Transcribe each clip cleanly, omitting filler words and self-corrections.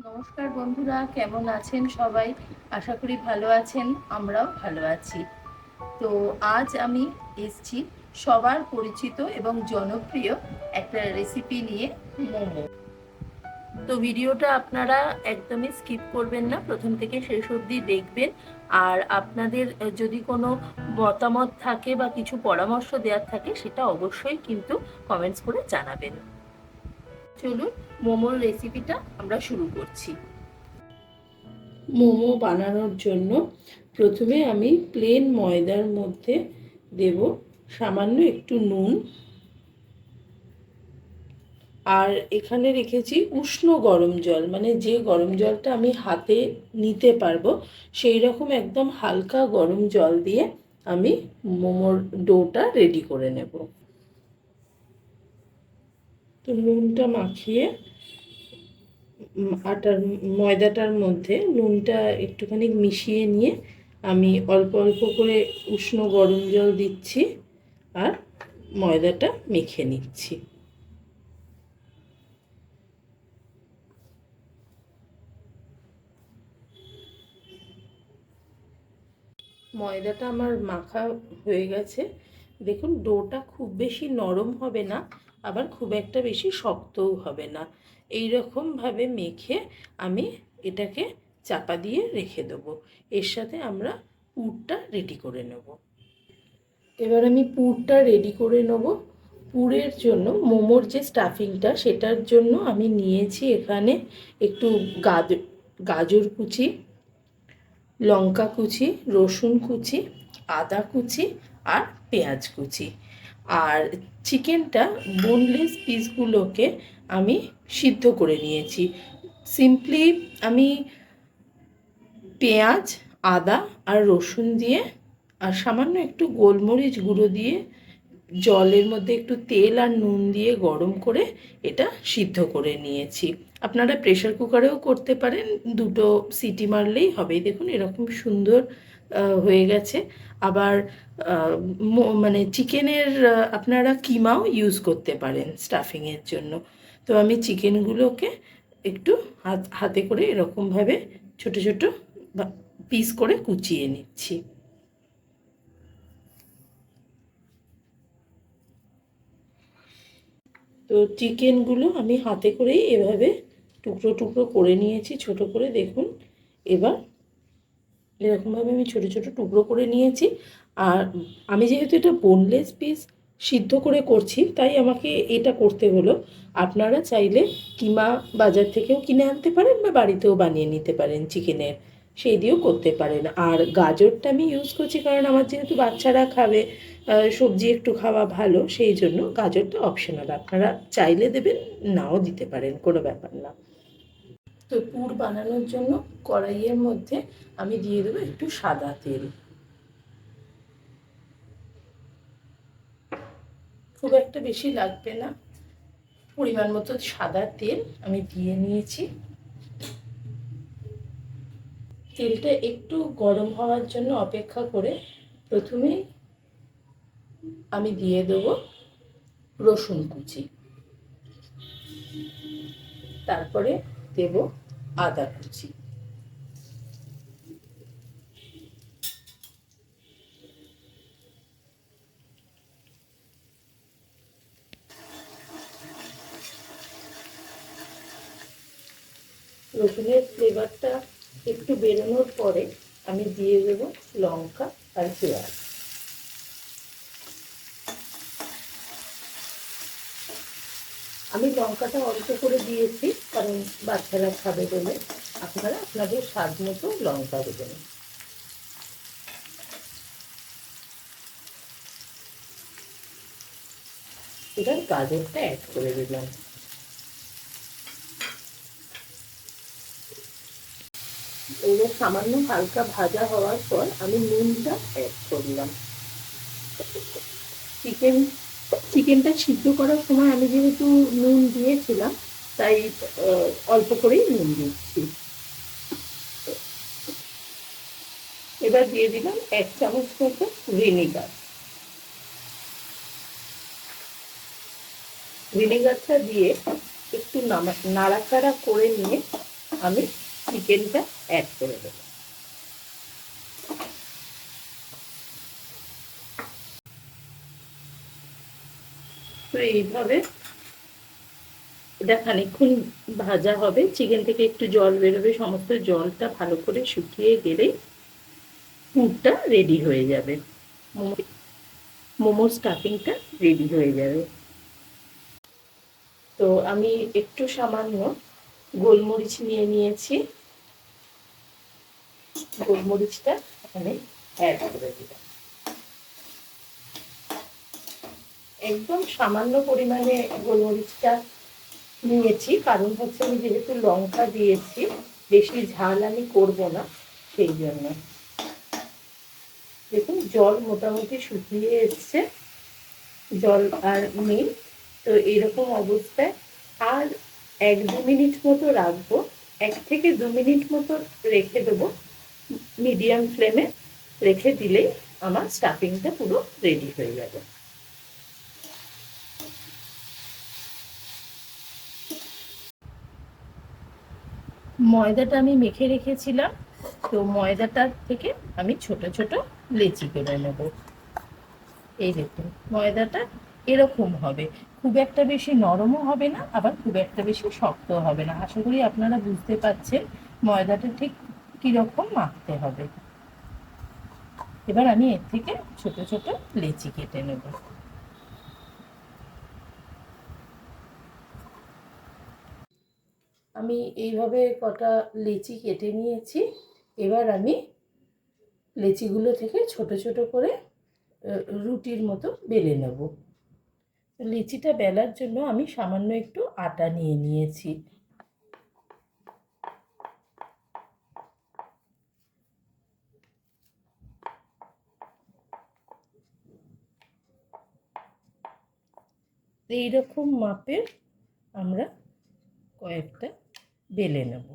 নমস্কার বন্ধুরা, কেমন আছেন সবাই? আশা করি ভালো আছেন, আমরাও ভালো আছি। তো আজ আমি এসেছি সবার পরিচিত এবং জনপ্রিয় একটা রেসিপি নিয়ে, মোমো। তো ভিডিওটা আপনারা একদমই স্কিপ করবেন না, প্রথম থেকে শেষ অবধি দেখবেন। আর আপনাদের যদি কোনো মতামত থাকে বা কিছু পরামর্শ দেওয়ার থাকে, সেটা অবশ্যই কিন্তু কমেন্টস করে জানাবেন। চলুন মোমোর রেসিপিটা আমরা শুরু করছি। মোমো বানানোর জন্য প্রথমে আমি প্লেন ময়দার মধ্যে দেব সামান্য একটু নুন, আর এখানে রেখেছি উষ্ণ গরম জল, মানে যে গরম জলটা আমি হাতে নিতে পারবো সেই রকম একদম হালকা গরম জল দিয়ে আমি মোমোর ডোটা রেডি করে নেব। তো নুনটা মাখিয়ে আটার ময়দাটার মধ্যে নুনটা একটুখানি মিশিয়ে নিয়ে আমি অল্প অল্প করে উষ্ণ গরম জল দিচ্ছি আর ময়দাটা মেখে নিচ্ছি। ময়দাটা আমার মাখা হয়ে গেছে। দেখুন, ডোটা খুব বেশি নরম হবে না, আবার খুব একটা বেশি শক্তও হবে না। এই রকমভাবে মেখে আমি এটাকে চাপা দিয়ে রেখে দেবো। এর সাথে আমরা পুরটা রেডি করে নেব। এবার আমি পুরটা রেডি করে নেব। পুরের জন্য মোমোর যে স্টাফিংটা, সেটার জন্য আমি নিয়েছি এখানে একটু গাজর কুচি, লঙ্কা কুচি, রসুন কুচি, আদা কুচি আর পেঁয়াজ কুচি। আর চিকেনটা বোনলেস পিসগুলোকে আমি সিদ্ধ করে নিয়েছি। সিম্পলি আমি পেঁয়াজ, আদা আর রসুন দিয়ে আর সামান্য একটু গোলমরিচ গুঁড়ো দিয়ে জলের মধ্যে একটু তেল আর নুন দিয়ে গরম করে এটা সিদ্ধ করে নিয়েছি। আপনারা প্রেশার কুকারেও করতে পারেন, দুটো সিটি মারলেই হবে। দেখুন এরকম সুন্দর হয়ে গেছে। আবার মানে চিকেনের আপনারা কিমাও ইউজ করতে পারেন স্টাফিংয়ের জন্য। তো আমি চিকেনগুলোকে একটু হাতে করে এরকমভাবে ছোট ছোট পিস করে কুচিয়ে নিচ্ছি। তো চিকেনগুলো আমি হাতে করেই এভাবে টুকরো টুকরো করে নিয়েছি, ছোট করে। দেখুন এবার এরকমভাবে আমি ছোট ছোট টুকরো করে নিয়েছি। আর আমি যেহেতু এটা বোনলেস পিস সিদ্ধ করে করছি, তাই আমাকে এটা করতে হলো। আপনারা চাইলে কিমা বাজার থেকেও কিনে আনতে পারেন বা বাড়িতেও বানিয়ে নিতে পারেন চিকেনের, সেই দিয়েও করতে পারেন। আর গাজরটা আমি ইউজ করছি কারণ আমার যেহেতু বাচ্চারা খাবে, সবজি একটু খাওয়া ভালো, সেই জন্য গাজরটা অপশনাল। আপনারা চাইলে দেবেন, নাও দিতে পারেন, কোনো ব্যাপার না। তো পুর বানানোর জন্য কড়াইয়ের মধ্যে আমি দিয়ে দেবো একটু সাদা তেল। খুব একটা বেশি লাগবে না, পরিমাণ মতো সাদা তেল আমি দিয়ে নিয়েছি। তেলটা একটু গরম হওয়ার জন্য অপেক্ষা করে প্রথমে আমি দিয়ে দেবো রসুন কুচি, তারপরে দেব আদা কুচি। রসুনের ফ্লেভারটা একটু বেরোনোর পরে আমি দিয়ে দেবো লঙ্কা আর পেঁয়াজ। আমি লঙ্কাটা অল্প করে দিয়েছি কারণ বাচ্চারা খাবে বলে। আপনারা আপনাদের স্বাদ মতো লঙ্কা দেবেন। এবার গাজরটা অ্যাড করে দিলাম। এবার সামান্য হালকা ভাজা হওয়ার পর আমি নুনটা অ্যাড করলাম। চিকেনটা সিদ্ধ করার সময় আমি যেহেতু নুন দিয়েছিলাম, তাই অল্প করেই নুন দিচ্ছি। এবার দিয়ে দিলাম 1 চামচ মতো ভিনেগার। ভিনেগারটা দিয়ে একটু নাড়াচাড়া করে নিয়ে আমি চিকেনটা অ্যাড করে দেবো। তো এইভাবে এটা খানিকক্ষণ ভাজা হবে, চিকেন থেকে একটু জল বেরোবে, সমস্ত জলটা ভালো করে শুকিয়ে গেলেই পুরটা রেডি হয়ে যাবে, মোমোর স্টাফিংটা রেডি হয়ে যাবে। তো আমি একটু সামান্য গোলমরিচ নিয়ে নিয়েছি, গোলমরিচটা এখানে অ্যাড করে দিলাম। একদম সামান্য পরিমাণে গোলমরিচটা নিয়েছি, কারণ হচ্ছে আমি যেহেতু লঙ্কা দিয়েছি, বেশি ঝাল আমি করব না, সেই জন্য। দেখুন জল মোটামুটি শুকিয়ে এসছে, জল আর নেই। তো এইরকম অবস্থায় আর 1-2 মিনিট মতো রাখবো, 1 থেকে 2 মিনিট মতো রেখে দেবো, মিডিয়াম ফ্লেমে রেখে দিলেই আমার স্টাফিংটা পুরো রেডি হয়ে যাবে। ময়দাটা আমি মেখে রেখেছিলাম, তো ময়দাটার থেকে আমি ছোট ছোট লেচি করে নেব। এই দেখুন ময়দাটা এরকম হবে, খুব একটা বেশি নরমও হবে না, আবার খুব একটা বেশি শক্তও হবে না। আশা করি আপনারা বুঝতে পারছেন ময়দাটা ঠিক কীরকম মাখতে হবে। এবার আমি এর থেকে ছোট ছোট লেচি কেটে নেব। আমি এইভাবে কটা লেচি কেটে নিয়েছি। এবার আমি লেচিগুলো থেকে ছোট ছোট করে রুটির মতো বেলে নেব। লিচিটা বেলার জন্য আমি সামান্য একটু আটা নিয়ে নিয়েছি। এইরকম মাপের আমরা কয়েকটা বেলে নেব।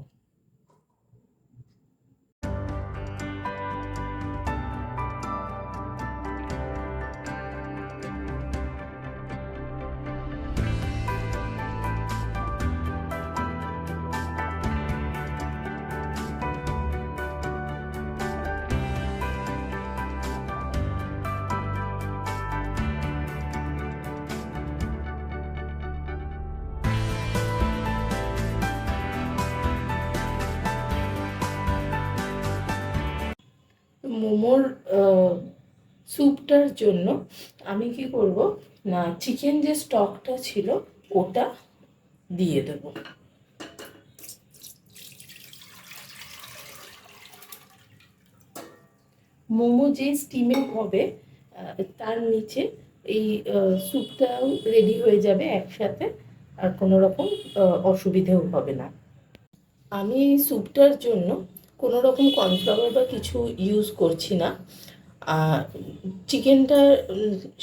মোমোর স্যুপটার জন্য আমি কি করব না, চিকেন যে স্টকটা ছিল ওটা দিয়ে দেব। মোমো যে স্টিমে হবে তার নিচে এই স্যুপটাও রেডি হয়ে যাবে একসাথে, আর কোনো রকম অসুবিধেও হবে না। আমি এই স্যুপটার জন্য কোনো রকম কর্নফ্লাওয়ার বা কিছু ইউজ করছি না। চিকেনটা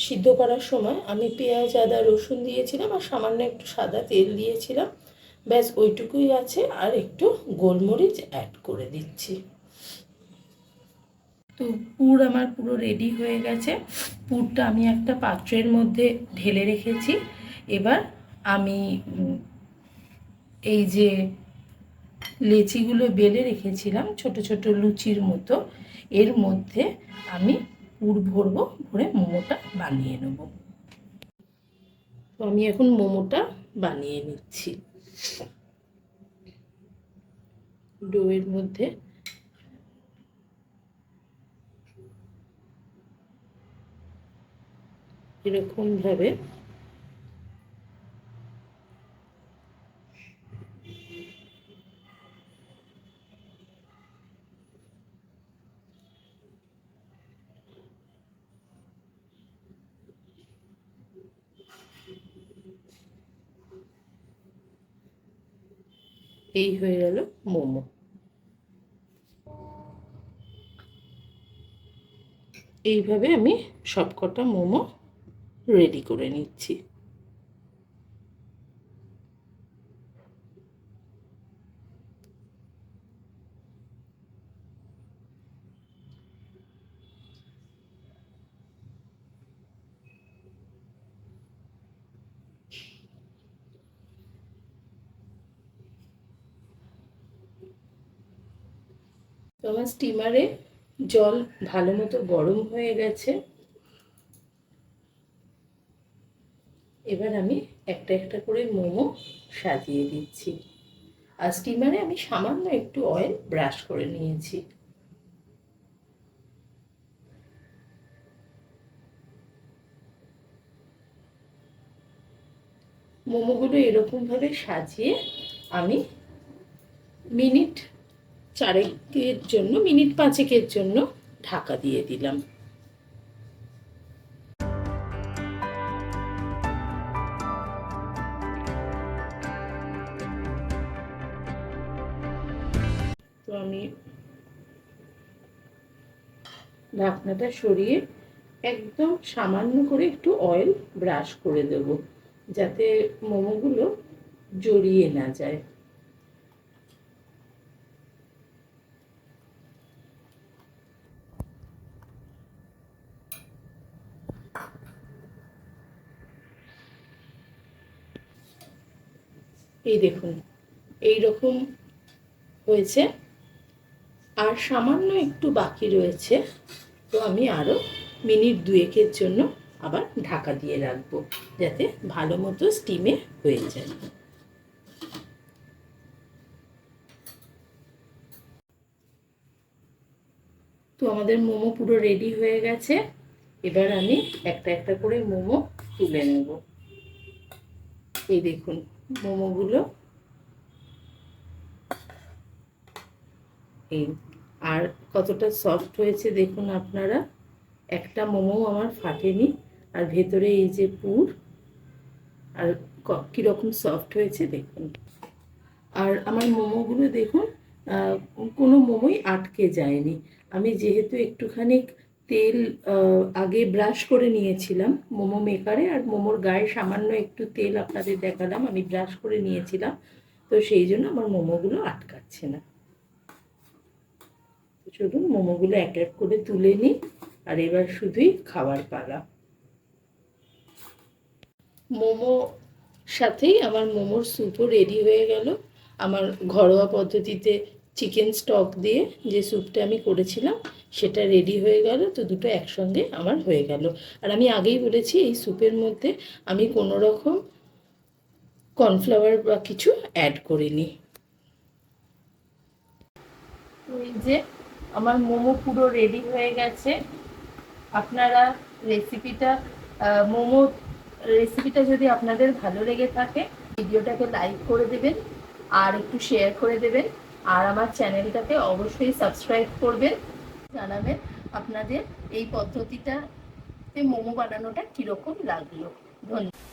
সিদ্ধ করার সময় আমি পেঁয়াজ আদা রসুন দিয়েছিলাম আর সামান্য একটু সাদা তেল দিয়েছিলাম, ব্যাস ওইটুকুই আছে। আর একটু গোলমরিচ অ্যাড করে দিচ্ছি। তো পুর আমার পুরো রেডি হয়ে গেছে। পুরটা আমি একটা পাত্রের মধ্যে ঢেলে রেখেছি। এবার আমি এই যে লেচিগুলো বেলে রেখেছিলাম ছোট ছোট লুচির মতো, এর মধ্যে আমি পুর ভরবো, ভরে মোমোটা বানিয়ে নেব। তো আমি এখন মোমোটা বানিয়ে নিচ্ছি। ডোয়ের মধ্যে এরকম ভাবে এই হয়ে গেল মোমো। এইভাবে আমি সবকটা মোমো রেডি করে নিচ্ছি। তো আমার স্টিমারে জল ভালো মতো গরম হয়ে গেছে। এবার আমি একটা একটা করে মোমো সাজিয়ে দিচ্ছি। আর স্টিমারে আমি সামান্য একটু অয়েল ব্রাশ করে নিয়েছি। মোমোগুলো এরকমভাবে সাজিয়ে আমি মিনিট চারেকের জন্য, মিনিট পাঁচেকের জন্য ঢাকা দিয়ে দিলাম। তো আমি ঢাকনাটা সরিয়ে একদম সামান্য করে একটু অয়েল ব্রাশ করে দেব, যাতে মোমোগুলো জড়িয়ে না যায়। এই দেখুন, এই রকম হয়েছে। আর সামান্য একটু বাকি রয়েছে, তো আমি আরও মিনিট দুয়েকের জন্য আবার ঢাকা দিয়ে রাখবো, যাতে ভালো মতো স্টিমে হয়ে যায়। তো আমাদের মোমো পুরো রেডি হয়ে গেছে। এবার আমি একটা একটা করে মোমো তুলে নেব। এই দেখুন মোমোগুলো, এই আর কতটা সফট হয়েছে দেখুন আপনারা। একটা মোমো আমার ফাটেনি, আর ভেতরে এই যে পুর, আর কীরকম সফট হয়েছে দেখুন। আর আমার মোমোগুলো দেখুন, কোনো মোমোই আটকে যায়নি। আমি যেহেতু একটুখানি তেল আগে ব্রাশ করে নিয়েছিলাম মোমো মেকারে, আর মোমোর গায়ে সামান্য একটু তেল আপনাদের দেখালাম, আমি ব্রাশ করে নিয়েছিলাম, তো সেই জন্য আমার মোমোগুলো আটকাচ্ছে না। চলুন মোমোগুলো এক এক করে তুলে নিই, আর এবার শুধুই খাবার পালা। মোমো সাথেই আমার মোমোর স্যুপও রেডি হয়ে গেল। আমার ঘরোয়া পদ্ধতিতে চিকেন স্টক দিয়ে যে স্যুপটা আমি করেছিলাম সেটা রেডি হয়ে গেল। তো দুটো একসঙ্গে আমার হয়ে গেল। আর আমি আগেই বলেছি এই স্যুপের মধ্যে আমি কোনো রকম কর্নফ্লাওয়ার বা কিছু অ্যাড করিনি। এই যে আমার মোমো পুরো রেডি হয়ে গেছে। আপনারা রেসিপিটা মোমো রেসিপিটা যদি আপনাদের ভালো লেগে থাকে, ভিডিওটাকে লাইক করে দেবেন আর একটু শেয়ার করে দেবেন, আর আমার চ্যানেলটাকে অবশ্যই সাবস্ক্রাইব করবেন। জানাবেন আপনাদের এই পদ্ধতিটাতে মোমো বানানোটা কীরকম লাগলো। ধন্যবাদ।